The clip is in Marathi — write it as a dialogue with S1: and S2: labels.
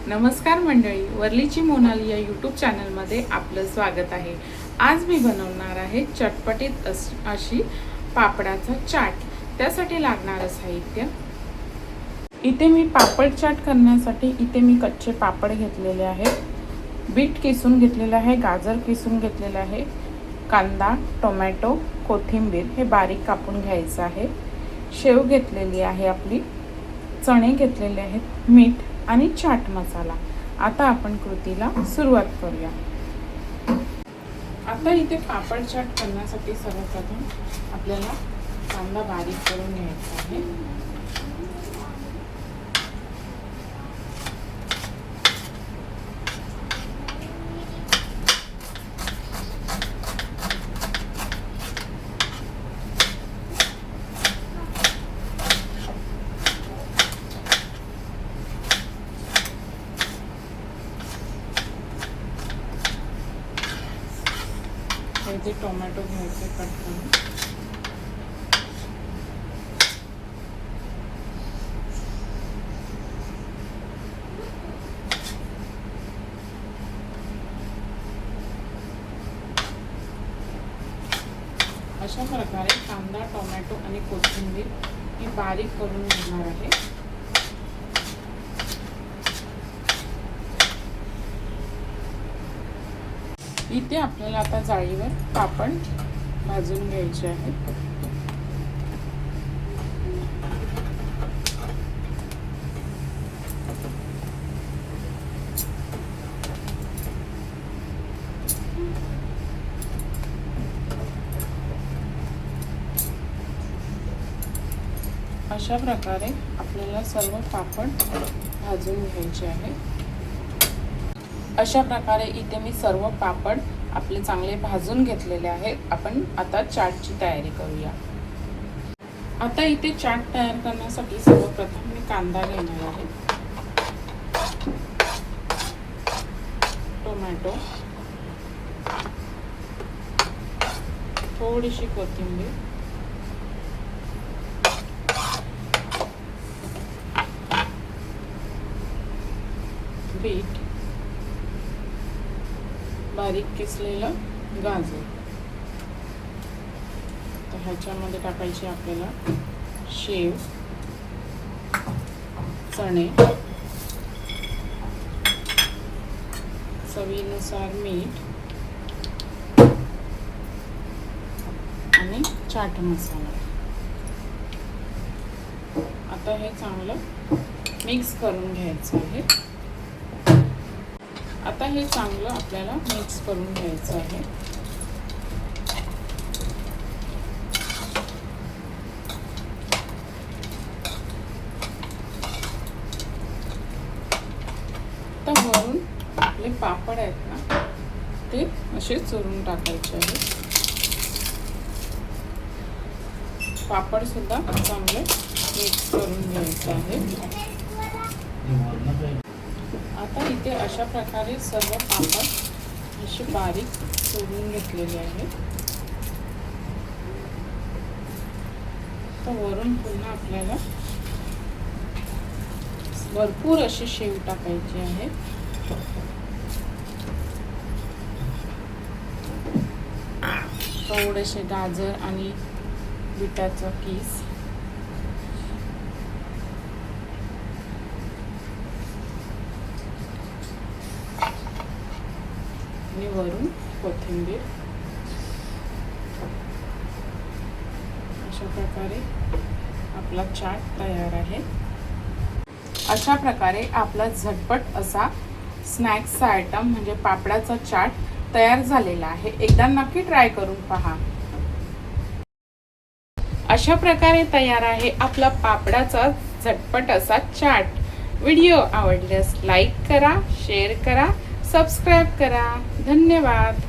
S1: नमस्कार मंडळी, वर्लीची मोनाली या यूट्यूब चॅनलमध्ये आपलं स्वागत आहे। आज मी बनवणार आहे चटपटीत अशी पापडाचा चाट। त्यासाठी लागणारं साहित्य, इथे मी पापड चाट करण्यासाठी इथे मी कच्चे पापड घेतलेले आहेत, बीट किसून घेतलेले आहे, गाजर किसून घेतलेले आहे, कांदा, टोमॅटो, कोथिंबीर हे बारीक कापून घ्यायचं आहे, शेव घेतलेली आहे आपली, चणे घेतलेले आहेत, मीठ आणि चाट मसाला। आता आपण कृतीला सुरुवात करूया। आता इथे पापड चाट करण्यासाठी सर्वप्रथम आपल्याला कांदा बारीक करून घ्यायचा आहे। इथे टोमॅटो घ्यायचे कट करून, अशा प्रकारे कांदा, टोमॅटो आणि कोथिंबीर ही बारीक करून घेणार आहे। इथे आपल्याला आता जाळीवर पापड भाजून घ्यायचे आहेत। अशा प्रकारे आपल्याला सर्व पापड भाजून घ्यायचे आहेत। अशा प्रकारे इथे मी सर्व पापड आपले चांगले भाजून घेतलेले आहेत। आपण आता चाटची तयारी करूया। आता इथे चाट तयार करण्यासाठी सर्वप्रथम मी कांदा घेणार आहे, टोमॅटो, थोडीशी कोथिंबीर, बीट, बारीक किसलेलं गाजर, तर ह्याच्यामध्ये टाकायची आपल्याला शेव, चणे, चवीनुसार मीठ आणि चाट मसाला। आता हे चांगलं मिक्स करून घ्यायचं आहे। आता हे चांगलं आपल्याला मिक्स करून घ्यायचं आहे। तर वरून आपले पापड आहेत ना, ते असे चुरून टाकायचे आहेत। पापड सुद्धा चांगले मिक्स करून घ्यायचे आहे। आता इथे अशा प्रकारे सर्व पापड असे बारीक चुरून घेतलेले आहेत। तर वरून पुन्हा आपल्याला भरपूर अशी शेव टाकायची आहे। थोडेसे गाजर आणि बीटाचा किस, आणि वरून कोथिंबीर। अशा प्रकारे आपला चाट तयार आहे। अशा प्रकारे आपला झटपट असा स्नॅक्सचा आयटम म्हणजे पापडाचा चाट तयार झालेला आहे। एकदा नक्की ट्राय करून पहा। अशा प्रकारे तयार आहे आपला पापडाचा झटपट असा चाट। व्हिडिओ आवडल्यास लाईक करा, शेअर करा, सबस्क्राइब करा। धन्यवाद।